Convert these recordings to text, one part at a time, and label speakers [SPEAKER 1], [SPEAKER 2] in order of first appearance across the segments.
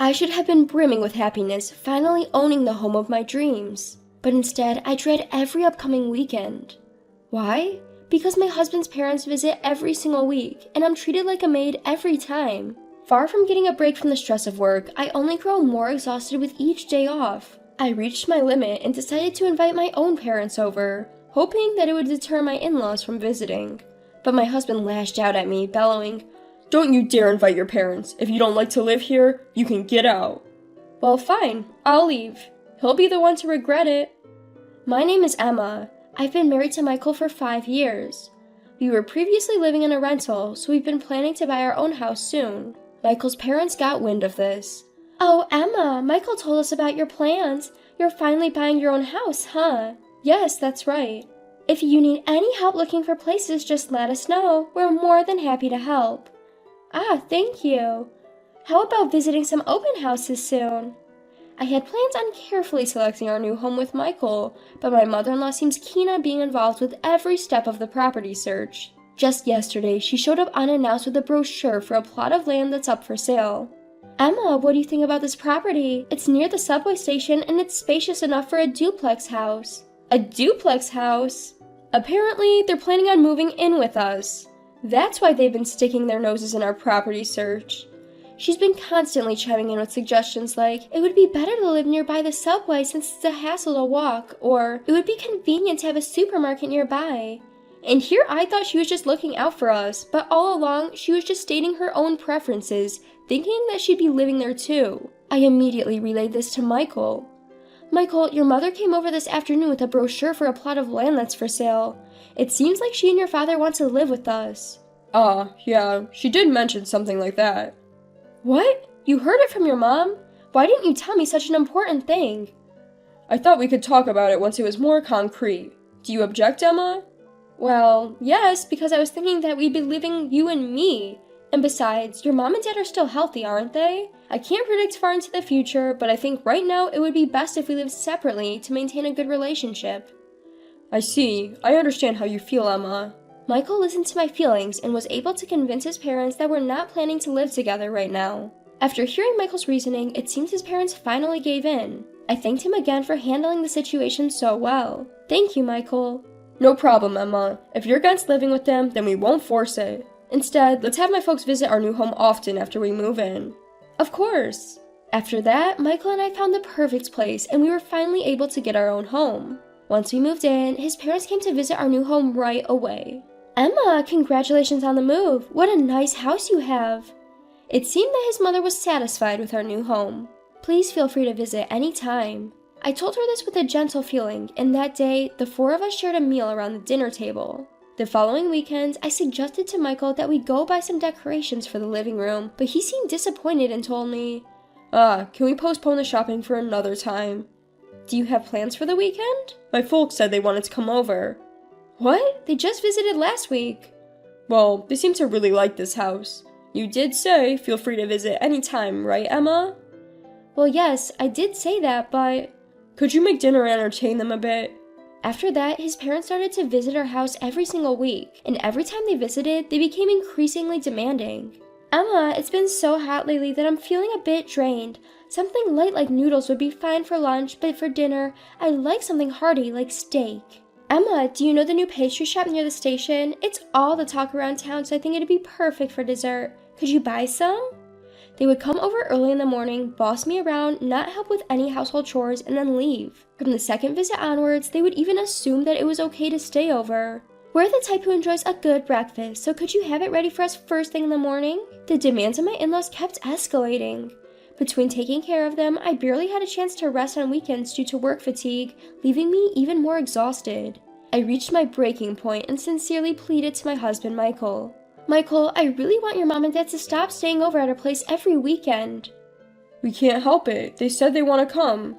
[SPEAKER 1] I should have been brimming with happiness, finally owning the home of my dreams. But instead, I dread every upcoming weekend. Why? Because my husband's parents visit every single week, and I'm treated like a maid every time. Far from getting a break from the stress of work, I only grow more exhausted with each day off. I reached my limit and decided to invite my own parents over, hoping that it would deter my in-laws from visiting. But my husband lashed out at me, bellowing, "Don't you dare invite your parents. If you don't like to live here, you can get out." Well, fine, I'll leave. He'll be the one to regret it. My name is Emma. I've been married to Michael for 5 years. We were previously living in a rental, so we've been planning to buy our own house soon. Michael's parents got wind of this. "Oh, Emma, Michael told us about your plans. You're finally buying your own house, huh?" "Yes, that's right." "If you need any help looking for places, just let us know. We're more than happy to help." "Ah, thank you. How about visiting some open houses soon?" I had plans on carefully selecting our new home with Michael, but my mother-in-law seems keen on being involved with every step of the property search. Just yesterday, she showed up unannounced with a brochure for a plot of land that's up for sale. "Emma, what do you think about this property? It's near the subway station and it's spacious enough for a duplex house." "A duplex house?" Apparently, they're planning on moving in with us. That's why they've been sticking their noses in our property search. She's been constantly chiming in with suggestions like, "It would be better to live nearby the subway since it's a hassle to walk," or "It would be convenient to have a supermarket nearby." And here I thought she was just looking out for us, but all along she was just stating her own preferences, thinking that she'd be living there too. I immediately relayed this to Michael. "Michael, your mother came over this afternoon with a brochure for a plot of land that's for sale. It seems like she and your father want to live with us." Yeah, she did mention something like that." "What? You heard it from your mom? Why didn't you tell me such an important thing?" "I thought we could talk about it once it was more concrete. Do you object, Emma?" "Well, yes, because I was thinking that we'd be living you and me. And besides, your mom and dad are still healthy, aren't they? I can't predict far into the future, but I think right now it would be best if we lived separately to maintain a good relationship." "I see. I understand how you feel, Emma." Michael listened to my feelings and was able to convince his parents that we're not planning to live together right now. After hearing Michael's reasoning, it seems his parents finally gave in. I thanked him again for handling the situation so well. "Thank you, Michael." "No problem, Emma. If you're against living with them, then we won't force it. Instead, let's have my folks visit our new home often after we move in." "Of course." After that, Michael and I found the perfect place, and we were finally able to get our own home. Once we moved in, his parents came to visit our new home right away. "Emma, congratulations on the move. What a nice house you have." It seemed that his mother was satisfied with our new home. "Please feel free to visit any time." I told her this with a gentle feeling, and that day, the 4 of us shared a meal around the dinner table. The following weekend, I suggested to Michael that we go buy some decorations for the living room, but he seemed disappointed and told me, "Can we postpone the shopping for another time?" "Do you have plans for the weekend?" "My folks said they wanted to come over." "What? They just visited last week." "Well, they seem to really like this house. You did say feel free to visit any time, right, Emma?" "Well, yes, I did say that, but..." "Could you make dinner and entertain them a bit?" After that, his parents started to visit our house every single week, and every time they visited, they became increasingly demanding. "Emma, it's been so hot lately that I'm feeling a bit drained. Something light like noodles would be fine for lunch, but for dinner, I'd like something hearty like steak." "Emma, do you know the new pastry shop near the station? It's all the talk around town, so I think it'd be perfect for dessert. Could you buy some?" They would come over early in the morning, boss me around, not help with any household chores, and then leave. From the second visit onwards, they would even assume that it was okay to stay over. "We're the type who enjoys a good breakfast, so could you have it ready for us first thing in the morning?" The demands of my in-laws kept escalating. Between taking care of them, I barely had a chance to rest on weekends due to work fatigue, leaving me even more exhausted. I reached my breaking point and sincerely pleaded to my husband, Michael. "Michael, I really want your mom and dad to stop staying over at our place every weekend." "We can't help it. They said they want to come."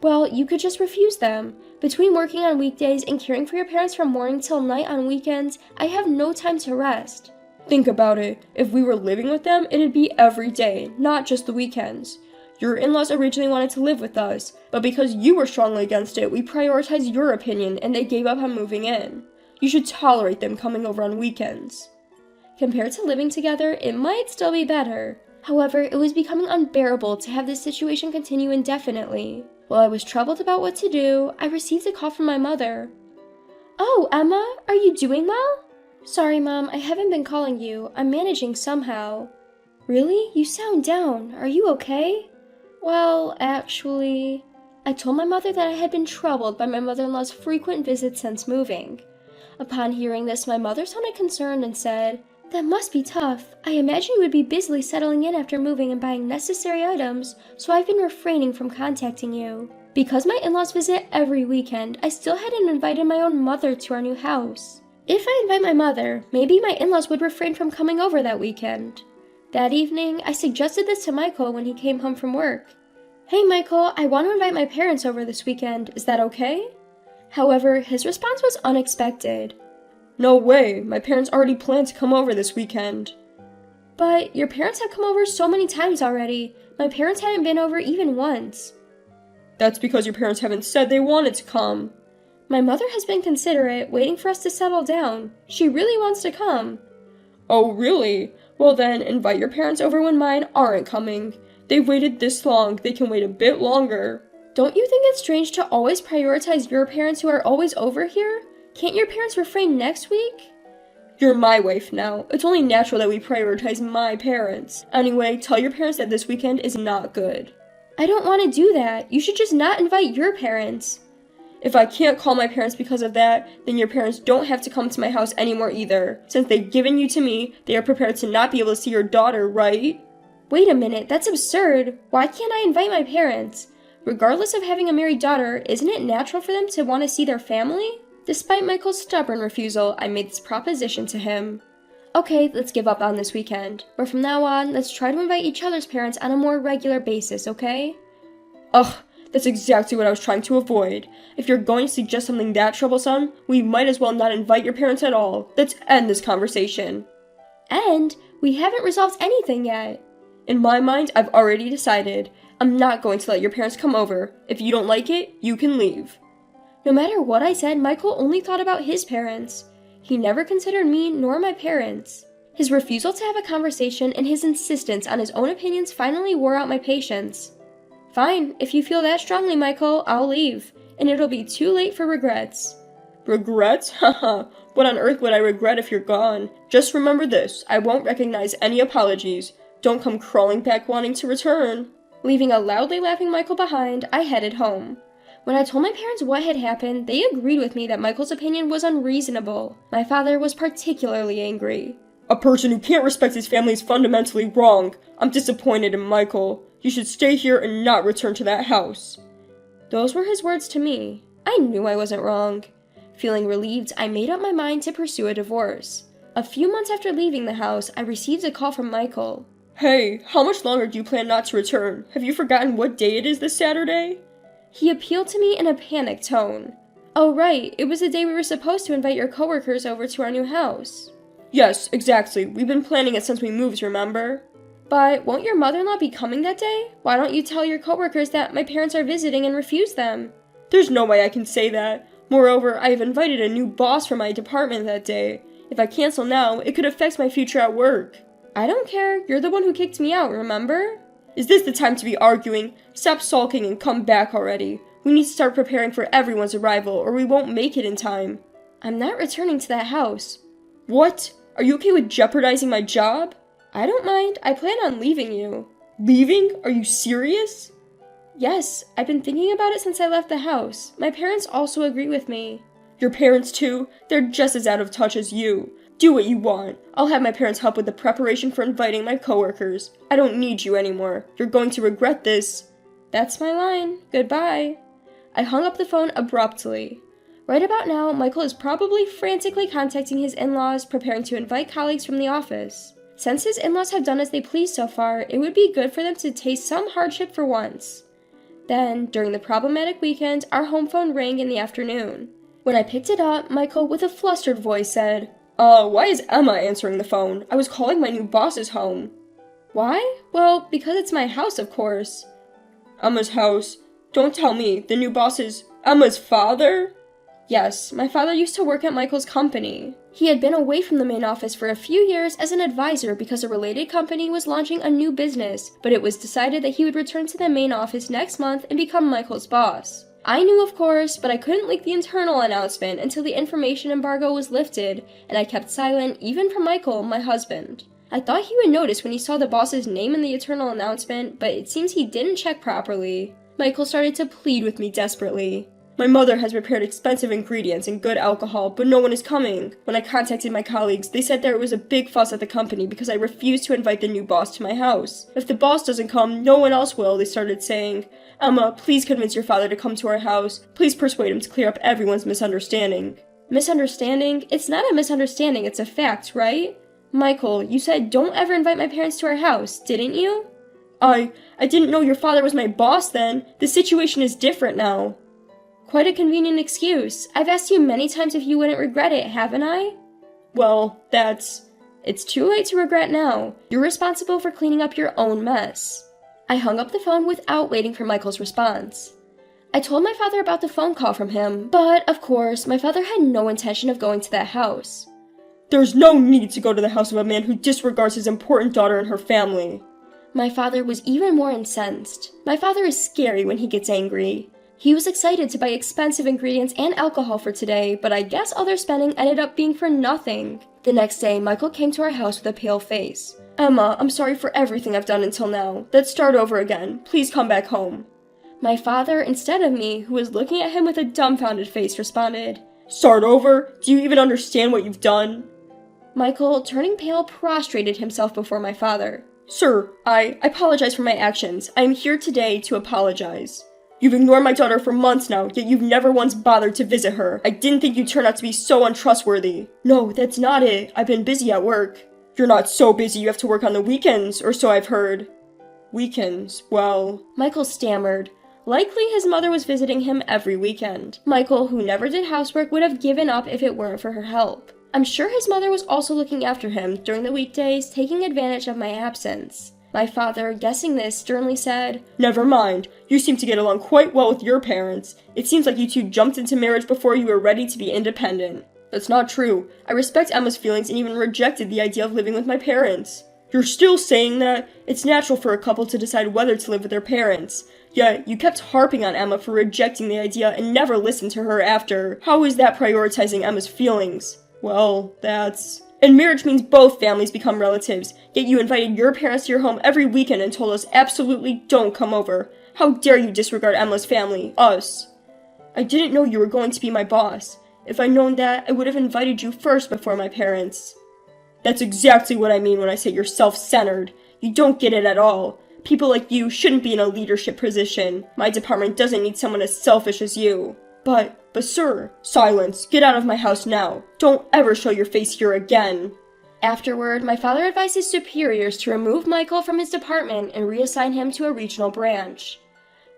[SPEAKER 1] "Well, you could just refuse them. Between working on weekdays and caring for your parents from morning till night on weekends, I have no time to rest." "Think about it. If we were living with them, it'd be every day, not just the weekends. Your in-laws originally wanted to live with us, but because you were strongly against it, we prioritized your opinion and they gave up on moving in. You should tolerate them coming over on weekends." Compared to living together, it might still be better. However, it was becoming unbearable to have this situation continue indefinitely. While I was troubled about what to do, I received a call from my mother. "Oh, Emma, are you doing well?" "Sorry, Mom, I haven't been calling you. I'm managing somehow." "Really? You sound down. Are you okay?" "Well, actually..." I told my mother that I had been troubled by my mother-in-law's frequent visits since moving. Upon hearing this, my mother sounded concerned and said, "That must be tough. I imagine you would be busily settling in after moving and buying necessary items, so I've been refraining from contacting you. Because my in-laws visit every weekend, I still hadn't invited my own mother to our new house. If I invite my mother, maybe my in-laws would refrain from coming over that weekend." That evening, I suggested this to Michael when he came home from work. "Hey Michael, I want to invite my parents over this weekend. Is that okay?" However, his response was unexpected.
[SPEAKER 2] "No way, my parents already planned to come over this weekend."
[SPEAKER 1] "But your parents have come over so many times already. My parents hadn't been over even once."
[SPEAKER 2] "That's because your parents haven't said they wanted to come."
[SPEAKER 1] "My mother has been considerate, waiting for us to settle down. She really wants to come."
[SPEAKER 2] "Oh, really? Well then, invite your parents over when mine aren't coming. They've waited this long, they can wait a bit longer."
[SPEAKER 1] "Don't you think it's strange to always prioritize your parents who are always over here? Can't your parents refrain next week?"
[SPEAKER 2] "You're my wife now. It's only natural that we prioritize my parents. Anyway, tell your parents that this weekend is not good."
[SPEAKER 1] "I don't want to do that. You should just not invite your parents."
[SPEAKER 2] "If I can't call my parents because of that, then your parents don't have to come to my house anymore either. Since they've given you to me, they are prepared to not be able to see your daughter, right?"
[SPEAKER 1] "Wait a minute, that's absurd. Why can't I invite my parents? Regardless of having a married daughter, isn't it natural for them to want to see their family?" Despite Michael's stubborn refusal, I made this proposition to him. "Okay, let's give up on this weekend. But from now on, let's try to invite each other's parents on a more regular basis, okay?"
[SPEAKER 2] Ugh, that's exactly what I was trying to avoid. If you're going to suggest something that troublesome, we might as well not invite your parents at all. Let's end this conversation.
[SPEAKER 1] "And we haven't resolved anything yet."
[SPEAKER 2] In my mind, I've already decided. I'm not going to let your parents come over. If you don't like it, you can leave.
[SPEAKER 1] No matter what I said, Michael only thought about his parents. He never considered me nor my parents. His refusal to have a conversation and his insistence on his own opinions finally wore out my patience. "Fine, if you feel that strongly, Michael, I'll leave, and it'll be too late for regrets."
[SPEAKER 2] "Regrets? Haha, what on earth would I regret if you're gone? Just remember this, I won't recognize any apologies. Don't come crawling back wanting to return."
[SPEAKER 1] Leaving a loudly laughing Michael behind, I headed home. When I told my parents what had happened, they agreed with me that Michael's opinion was unreasonable. My father was particularly angry.
[SPEAKER 2] "A person who can't respect his family is fundamentally wrong. I'm disappointed in Michael. You should stay here and not return to that house."
[SPEAKER 1] Those were his words to me. I knew I wasn't wrong. Feeling relieved, I made up my mind to pursue a divorce. A few months after leaving the house, I received a call from Michael.
[SPEAKER 2] "Hey, how much longer do you plan not to return? Have you forgotten what day it is this Saturday?"
[SPEAKER 1] He appealed to me in a panicked tone. "Oh right, it was the day we were supposed to invite your coworkers over to our new house."
[SPEAKER 2] "Yes, exactly. We've been planning it since we moved, remember?"
[SPEAKER 1] "But won't your mother-in-law be coming that day? Why don't you tell your coworkers that my parents are visiting and refuse them?"
[SPEAKER 2] "There's no way I can say that. Moreover, I have invited a new boss for my department that day. If I cancel now, it could affect my future at work."
[SPEAKER 1] "I don't care. You're the one who kicked me out, remember?"
[SPEAKER 2] "Is this the time to be arguing? Stop sulking and come back already. We need to start preparing for everyone's arrival, or we won't make it in time."
[SPEAKER 1] "I'm not returning to that house."
[SPEAKER 2] "What? Are you okay with jeopardizing my job?"
[SPEAKER 1] "I don't mind. I plan on leaving you."
[SPEAKER 2] "Leaving? Are you serious?"
[SPEAKER 1] "Yes, I've been thinking about it since I left the house. My parents also agree with me."
[SPEAKER 2] "Your parents too? They're just as out of touch as you. Do what you want. I'll have my parents help with the preparation for inviting my coworkers. I don't need you anymore. You're going to regret this."
[SPEAKER 1] "That's my line. Goodbye." I hung up the phone abruptly. Right about now, Michael is probably frantically contacting his in-laws, preparing to invite colleagues from the office. Since his in-laws have done as they please so far, it would be good for them to taste some hardship for once. Then, during the problematic weekend, our home phone rang in the afternoon. When I picked it up, Michael, with a flustered voice, said,
[SPEAKER 2] Why is Emma answering the phone? I was calling my new boss's home."
[SPEAKER 1] "Why? Well, because it's my house, of course."
[SPEAKER 2] "Emma's house? Don't tell me, the new boss is Emma's father?" Yes, my father used to work at Michael's company. He had been away from the main office for a few years as an advisor because a related company was launching a new business, but it was decided that he would return to the main office next month and become Michael's boss. I knew, of course, but I couldn't leak the internal announcement until the information embargo was lifted, and I kept silent even from Michael, my husband. I thought he would notice when he saw the boss's name in the internal announcement, but it seems he didn't check properly. Michael started to plead with me desperately. My mother has prepared expensive ingredients and good alcohol, but no one is coming. When I contacted my colleagues, they said there was a big fuss at the company because I refused to invite the new boss to my house. If the boss doesn't come, no one else will, they started saying. Emma, please convince your father to come to our house. Please persuade him to clear up everyone's misunderstanding. Misunderstanding? It's not a misunderstanding, it's a fact, right? Michael, you said don't ever invite my parents to our house, didn't you? I didn't know your father was my boss then. The situation is different now. Quite a convenient excuse. I've asked you many times if you wouldn't regret it, haven't I? Well, it's too late to regret now. You're responsible for cleaning up your own mess. I hung up the phone without waiting for Michael's response. I told my father about the phone call from him, but, of course, my father had no intention of going to that house. There's no need to go to the house of a man who disregards his important daughter and her family. My father was even more incensed. My father is scary when he gets angry. He was excited to buy expensive ingredients and alcohol for today, but I guess all their spending ended up being for nothing. The next day, Michael came to our house with a pale face. Emma, I'm sorry for everything I've done until now. Let's start over again. Please come back home. My father, instead of me, who was looking at him with a dumbfounded face, responded, Start over? Do you even understand what you've done? Michael, turning pale, prostrated himself before my father. Sir, I apologize for my actions. I am here today to apologize. You've ignored my daughter for months now, yet you've never once bothered to visit her. I didn't think you'd turn out to be so untrustworthy. No, that's not it. I've been busy at work. You're not so busy you have to work on the weekends, or so I've heard. Weekends, well... Michael stammered. Likely his mother was visiting him every weekend. Michael, who never did housework, would have given up if it weren't for her help. I'm sure his mother was also looking after him during the weekdays, taking advantage of my absence. My father, guessing this, sternly said, Never mind. You seem to get along quite well with your parents. It seems like you two jumped into marriage before you were ready to be independent. That's not true. I respect Emma's feelings and even rejected the idea of living with my parents. You're still saying that? It's natural for a couple to decide whether to live with their parents. Yet, you kept harping on Emma for rejecting the idea and never listened to her after. How is that prioritizing Emma's feelings? Well, that's... And marriage means both families become relatives, yet you invited your parents to your home every weekend and told us absolutely don't come over. How dare you disregard Emma's family, us? I didn't know you were going to be my boss. If I'd known that, I would have invited you first before my parents. That's exactly what I mean when I say you're self-centered. You don't get it at all. People like you shouldn't be in a leadership position. My department doesn't need someone as selfish as you. But sir, silence. Get out of my house now. Don't ever show your face here again. Afterward, my father advised his superiors to remove Michael from his department and reassign him to a regional branch.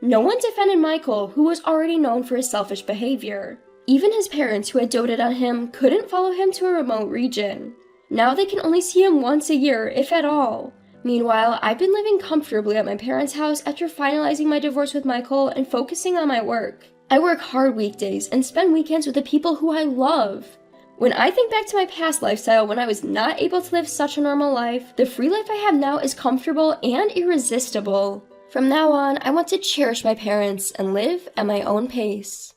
[SPEAKER 2] No one defended Michael, who was already known for his selfish behavior. Even his parents, who had doted on him, couldn't follow him to a remote region. Now they can only see him once a year, if at all. Meanwhile, I've been living comfortably at my parents' house after finalizing my divorce with Michael and focusing on my work. I work hard weekdays and spend weekends with the people who I love. When I think back to my past lifestyle when I was not able to live such a normal life, the free life I have now is comfortable and irresistible. From now on, I want to cherish my parents and live at my own pace.